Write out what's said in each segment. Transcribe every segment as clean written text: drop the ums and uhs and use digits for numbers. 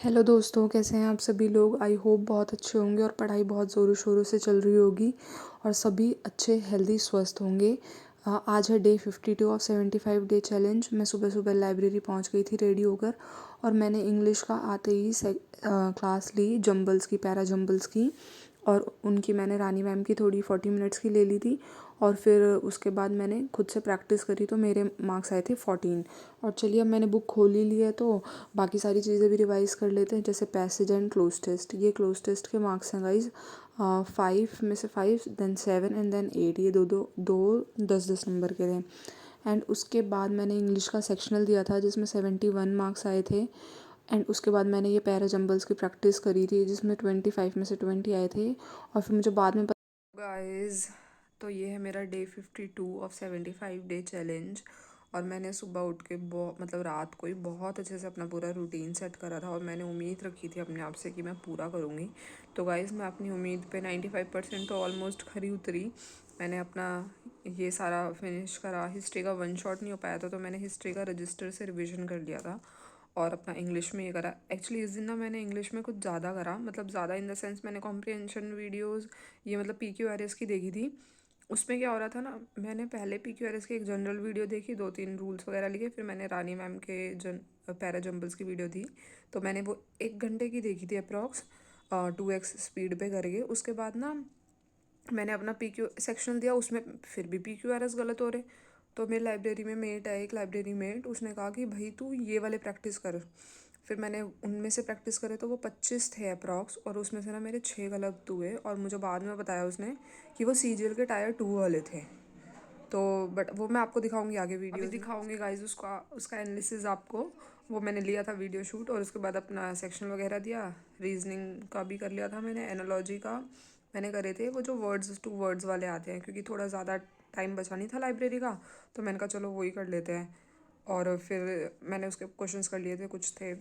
Hello दोस्तों, कैसे हैं आप सभी लोग। आई होप बहुत अच्छे होंगे और पढ़ाई बहुत ज़ोरों शोरों से चल रही होगी और सभी अच्छे हेल्दी स्वस्थ होंगे। आज है डे 52 ऑफ 75 डे चैलेंज। मैं सुबह सुबह लाइब्रेरी पहुंच गई थी रेडी होकर और मैंने इंग्लिश का आते ही क्लास ली, जम्बल्स की, पैरा जम्बल्स की। और उनकी मैंने रानी मैम की थोड़ी 40 मिनट्स की ले ली थी और फिर उसके बाद मैंने खुद से प्रैक्टिस करी तो मेरे मार्क्स आए थे 14। और चलिए, अब मैंने बुक खोल ही ली है तो बाकी सारी चीज़ें भी रिवाइज़ कर लेते हैं, जैसे पैसेज एंड क्लोज टेस्ट। ये क्लोज टेस्ट के मार्क्स हैं गाइज, 5 में से 5, देन 7 एंड देन 8। ये दो दो दो 10-10 नंबर के थे। एंड उसके बाद मैंने इंग्लिश का सेक्शनल दिया था जिसमें 71 मार्क्स आए थे। एंड उसके बाद मैंने ये पैरा जंबल्स की प्रैक्टिस करी थी जिसमें 25 में से 20 आए थे। और फिर मुझे बाद में गाइस, तो ये है मेरा डे 52 ऑफ 75 डे चैलेंज। और मैंने सुबह उठ के मतलब रात को ही बहुत अच्छे से अपना पूरा रूटीन सेट करा था और मैंने उम्मीद रखी थी अपने आप से कि मैं पूरा करूँगी। तो गाइस, मैं अपनी उम्मीद पे 95% तो ऑलमोस्ट खरी उतरी। मैंने अपना ये सारा फिनिश करा। हिस्ट्री का वन शॉट नहीं हो पाया था तो मैंने हिस्ट्री का रजिस्टर से रिविज़न कर लिया था और अपना इंग्लिश में ये करा। एक्चुअली इस दिन ना मैंने इंग्लिश में कुछ ज़्यादा करा, मतलब ज़्यादा इन द सेंस मैंने कॉम्प्रिहेंशन वीडियोस, ये मतलब PQRS की देखी थी। उसमें क्या हो रहा था ना, मैंने पहले PQRS की एक जनरल वीडियो देखी, 2-3 रूल्स वगैरह लिखे, फिर मैंने रानी मैम के पैरा जंबल्स की वीडियो थी तो मैंने वो 1 घंटे की देखी थी अप्रॉक्स, 2x स्पीड पे करके। उसके बाद ना मैंने अपना PQ सेक्शन दिया, उसमें फिर भी PQRS गलत हो रहे। तो मेरी लाइब्रेरी में मेट है, एक लाइब्रेरी मेट, उसने कहा कि भाई तू ये वाले प्रैक्टिस कर। फिर मैंने उनमें से प्रैक्टिस करे तो वो 25 थे अप्रॉक्स और उसमें से ना मेरे 6 गलत हुए। और मुझे बाद में बताया उसने कि वो CGL के टायर 2 वाले थे। तो बट वो मैं आपको दिखाऊंगी आगे वीडियो, अभी दिखाऊंगी गाइज उसका उसका एनालिसिस आपको। वो मैंने लिया था वीडियो शूट और उसके बाद अपना सेक्शन वगैरह दिया। रीजनिंग का भी कर लिया था मैंने, एनालॉजी का मैंने करे थे, वो जो वर्ड्स टू वर्ड्स वाले आते हैं, क्योंकि थोड़ा ज़्यादा टाइम बचा नहीं था लाइब्रेरी का तो मैंने कहा चलो वही कर लेते हैं। और फिर मैंने उसके क्वेश्चंस कर लिए थे, कुछ थे,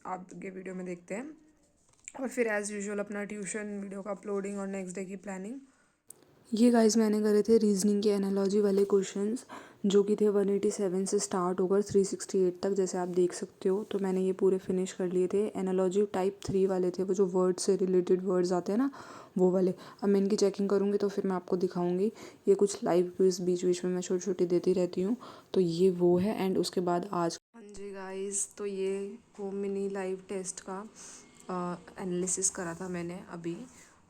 आगे वीडियो में देखते हैं। और फिर एज़ यूजुअल अपना ट्यूशन वीडियो का अपलोडिंग और नेक्स्ट डे की प्लानिंग। ये गाइस मैंने करे थे रीजनिंग के एनालॉजी वाले क्वेश्चंस, जो कि थे 187 से स्टार्ट होकर 368 तक, जैसे आप देख सकते हो। तो मैंने ये पूरे फिनिश कर लिए थे। एनालॉजी टाइप 3 वाले थे, वो जो वर्ड से रिलेटेड वर्ड्स आते हैं ना, वो वाले। अब मैं इनकी चेकिंग करूँगी तो फिर मैं आपको दिखाऊंगी। ये कुछ लाइव क्विज बीच बीच में मैं छोटी छोटी देती रहती हूँ, तो ये वो है। एंड उसके बाद आज, हाँ जी गाइस, तो ये वो मिनी लाइव टेस्ट का एनालिसिस करा था मैंने अभी,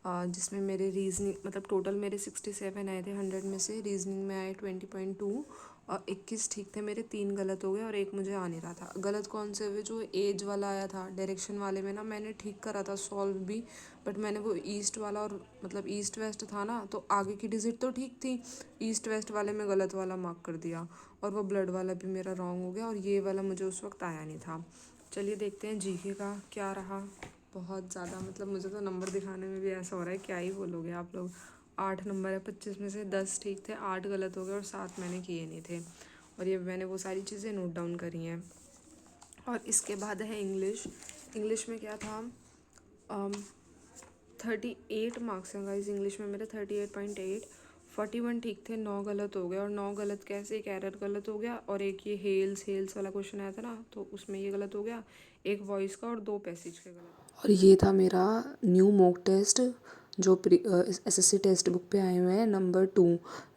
जिसमें मेरे रीजनिंग मतलब टोटल मेरे 67 आए थे 100 में से। रीजनिंग में आए 20.2 और 21 ठीक थे मेरे, 3 गलत हो गए और एक मुझे आ नहीं रहा था। गलत कौन से हुए, जो एज वाला आया था डायरेक्शन वाले में ना, मैंने ठीक करा था सॉल्व भी, बट मैंने वो ईस्ट वाला, और मतलब ईस्ट वेस्ट था ना तो आगे की डिजिट तो ठीक थी, ईस्ट वेस्ट वाले में गलत वाला मार्क कर दिया। और वो ब्लड वाला भी मेरा रॉन्ग हो गया और ये वाला मुझे उस वक्त आया नहीं था। चलिए देखते हैं GK का क्या रहा। बहुत ज़्यादा मतलब मुझे तो नंबर दिखाने में भी ऐसा हो रहा है, क्या ही बोलोगे आप लोग। 8 नंबर है, 25 में से 10 ठीक थे, 8 गलत हो गए और 7 मैंने किए नहीं थे। और ये मैंने वो सारी चीज़ें नोट डाउन करी हैं। और इसके बाद है इंग्लिश। इंग्लिश में क्या था, 38 मार्क्स हैं गाइज इंग्लिश में मेरे, 38.8। 41 ठीक थे, 9 गलत हो गए। और 9 गलत कैसे, एक एरर गलत हो गया और एक ये हेल्स वाला क्वेश्चन आया था ना, तो उसमें ये गलत हो गया, एक वॉइस का और 2 पैसेज के गलत। और ये था मेरा न्यू मॉक टेस्ट जो SSC टेक्स्ट बुक पे आए हुए हैं, नंबर 2।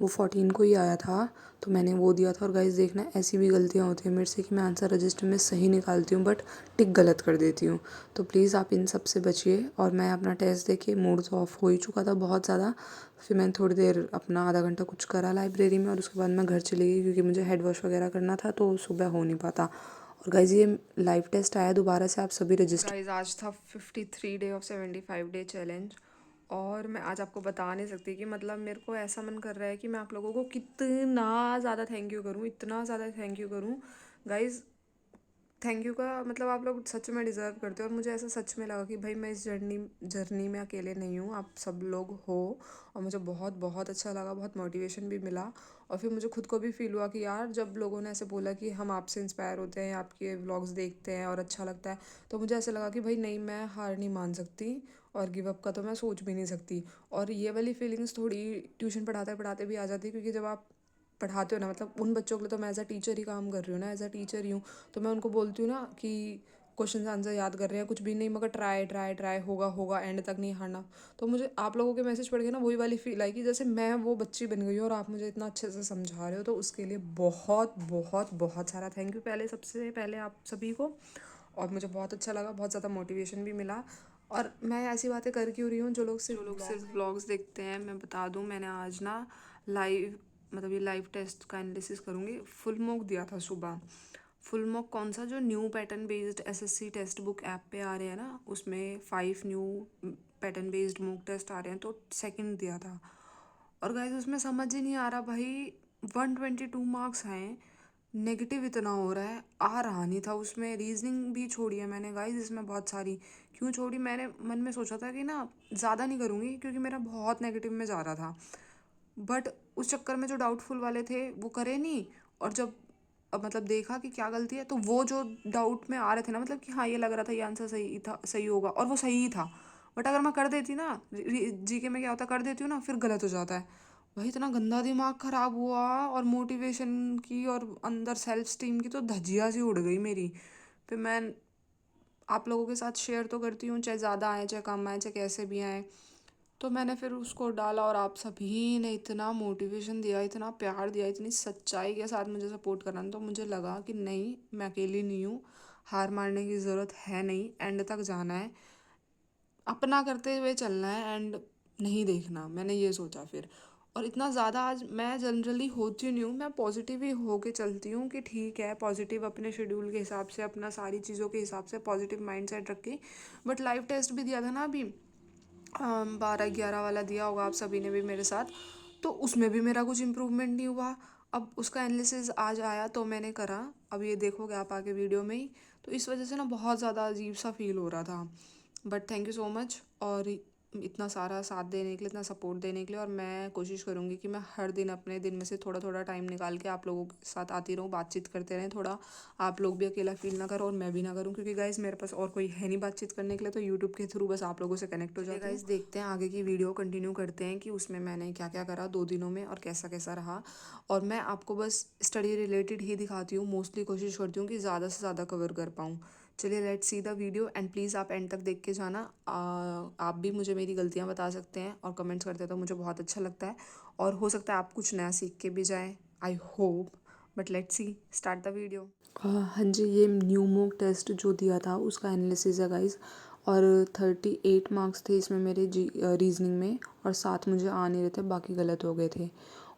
वो 14 को ही आया था तो मैंने वो दिया था। और गाइस देखना, ऐसी भी गलतियाँ होती हैं मेरे से कि मैं आंसर रजिस्टर में सही निकालती हूँ बट टिक गलत कर देती हूँ। तो प्लीज़ आप इन सब से बचिए। और मैं अपना टेस्ट देके मूड तो ऑफ हो ही चुका था बहुत ज़्यादा। फिर मैंने थोड़ी देर अपना आधा घंटा कुछ करा लाइब्रेरी में और उसके बाद मैं घर चली गई क्योंकि मुझे हेड वॉश वगैरह करना था तो सुबह हो नहीं पाता। और गाइज ये लाइव टेस्ट आया दोबारा से, आप सभी रजिस्टर। गाइज आज था 53 डे ऑफ 75 डे चैलेंज और मैं आज आपको बता नहीं सकती कि मतलब मेरे को ऐसा मन कर रहा है कि मैं आप लोगों को कितना ज़्यादा थैंक यू करूँ, इतना ज़्यादा थैंक यू करूँ गाइज। थैंक यू का मतलब आप लोग सच में डिज़र्व करते हो। और मुझे ऐसा सच में लगा कि भाई मैं इस जर्नी में अकेले नहीं हूँ, आप सब लोग हो। और मुझे बहुत बहुत अच्छा लगा, बहुत मोटिवेशन भी मिला। और फिर मुझे खुद को भी फील हुआ कि यार जब लोगों ने ऐसे बोला कि हम आपसे इंस्पायर होते हैं, आपके व्लॉग्स देखते हैं और अच्छा लगता है, तो मुझे ऐसा लगा कि भाई नहीं, मैं हार नहीं मान सकती और गिव अप का तो मैं सोच भी नहीं सकती। और ये वाली फीलिंग्स थोड़ी ट्यूशन पढ़ाते पढ़ाते भी आ जाती है, क्योंकि जब आप पढ़ाते हो ना, मतलब उन बच्चों के लिए तो मैं एज़ अ टीचर ही काम कर रही हूँ ना, एज़ अ टीचर ही हूँ, तो मैं उनको बोलती हूँ ना कि क्वेश्चन आंसर याद कर रहे हैं, कुछ भी नहीं, मगर ट्राई ट्राई ट्राई, होगा होगा, एंड तक नहीं हारना। तो मुझे आप लोगों के मैसेज पढ़ के ना वही वाली फील आई कि जैसे मैं वो बच्ची बन गई हूँ और आप मुझे इतना अच्छे से समझा रहे हो। तो उसके लिए बहुत बहुत बहुत सारा थैंक यू पहले, सबसे पहले आप सभी को। और मुझे बहुत अच्छा लगा, बहुत ज़्यादा मोटिवेशन भी मिला। और मैं ऐसी बातें कर क्यों रही हूँ, जो लोग सिर्फ व्लॉग्स देखते हैं, मैं बता दूँ, मैंने आज ना लाइव, मतलब ये लाइव टेस्ट का एनालिसिस करूँगी। फुल मॉक दिया था सुबह। फुल मॉक कौन सा, जो new pattern based SSC text book app पे आ रहे हैं ना, उसमें 5 new pattern based mock test आ रहे हैं, तो सेकंड दिया था। और गाइस उसमें समझ ही नहीं आ रहा भाई, 122 मार्क्स हैं, नेगेटिव इतना हो रहा है, आ रहा नहीं था उसमें। रीजनिंग भी छोड़ी है मैंने गाइस इसमें बहुत सारी। क्यों छोड़ी, मैंने मन में सोचा था कि ना ज़्यादा नहीं करूँगी, क्योंकि मेरा बहुत नेगेटिव में जा रहा था। बट उस चक्कर में जो डाउटफुल वाले थे वो करे नहीं। और जब अब मतलब देखा कि क्या गलती है, तो वो जो डाउट में आ रहे थे ना, मतलब कि हाँ ये लग रहा था ये आंसर सही था, सही होगा, और वो सही ही था। बट अगर मैं कर देती ना, जीके में क्या होता, कर देती हूँ ना, फिर गलत हो जाता है। वही इतना गंदा दिमाग ख़राब हुआ, और मोटिवेशन की और अंदर सेल्फ स्टीम की तो धज्जियाँ सी उड़ गई मेरी। फिर मैं आप लोगों के साथ शेयर तो करती हूँ, चाहे ज़्यादा आए चाहे कम आए चाहे कैसे भी आए। तो मैंने फिर उसको डाला, और आप सभी ने इतना मोटिवेशन दिया, इतना प्यार दिया, इतनी सच्चाई के साथ मुझे सपोर्ट करना, तो मुझे लगा कि नहीं, मैं अकेली नहीं हूँ, हार मारने की ज़रूरत है नहीं, एंड तक जाना है, अपना करते हुए चलना है, एंड नहीं देखना। मैंने ये सोचा फिर। और इतना ज़्यादा आज मैं जनरली होती नहीं हूँ, मैं पॉजिटिव ही होके चलती हूँ कि ठीक है, पॉजिटिव अपने शेड्यूल के हिसाब से, अपना सारी चीज़ों के हिसाब से पॉजिटिव माइंड सेट रख के। बट लाइव टेस्ट भी दिया था ना अभी, 12-11 वाला दिया होगा आप सभी ने भी मेरे साथ। तो उसमें भी मेरा कुछ इम्प्रूवमेंट नहीं हुआ। अब उसका एनालिसिस आज आया तो मैंने करा, अब ये देखोगे आप आगे वीडियो में ही। तो इस वजह से ना बहुत ज़्यादा अजीब सा फील हो रहा था। But thank you so much, और इतना सारा साथ देने के लिए, इतना सपोर्ट देने के लिए। और मैं कोशिश करूँगी कि मैं हर दिन अपने दिन में से थोड़ा थोड़ा टाइम निकाल के आप लोगों के साथ आती रहूँ, बातचीत करते रहें थोड़ा। आप लोग भी अकेला फील ना करो और मैं भी ना करूँ, क्योंकि गाइज़ मेरे पास और कोई है नहीं बातचीत करने के लिए, तो यूट्यूब के थ्रू बस आप लोगों से कनेक्ट हो जाते हैं। गाइज़ देखते हैं आगे की वीडियो, कंटिन्यू करते हैं कि उसमें मैंने क्या क्या करा 2 दिनों में और कैसा कैसा रहा। और मैं आपको बस स्टडी रिलेटेड ही दिखाती हूँ, मोस्टली कोशिश करती हूँ कि ज़्यादा से ज़्यादा कवर कर पाऊँ। चलिए let's see the video, and please आप एंड तक देख के जाना। आप भी मुझे मेरी गलतियाँ बता सकते हैं और कमेंट्स करते हैं, तो मुझे बहुत अच्छा लगता है। और हो सकता है आप कुछ नया सीख के भी जाएँ, I hope. But let's see, start the video. हाँ जी, ये न्यू मॉक टेस्ट जो दिया था उसका एनालिसिस है गाइज। और 38 मार्क्स थे इसमें मेरे रीजनिंग में, और 7 मुझे आ नहीं रहे थे, बाकी गलत हो गए थे।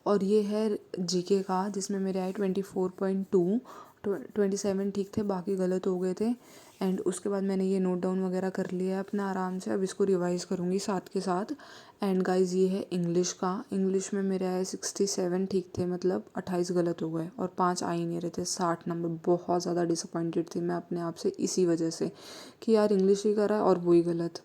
और ये है जीके का, जिसमें मेरे आए 24.2, 27 ठीक थे, बाकी गलत हो गए थे। एंड उसके बाद मैंने ये नोट डाउन वगैरह कर लिया है अपना आराम से, अब इसको रिवाइज़ करूँगी साथ के साथ। एंड गाइज ये है इंग्लिश का, इंग्लिश में मेरे आए 67 ठीक थे, मतलब 28 गलत हो गए, और 5 आ ही नहीं रहे थे, 60 नंबर। बहुत ज़्यादा डिसअपॉइंटेड थी मैं अपने आप से इसी वजह से कि यार इंग्लिश ही करा और वही गलत।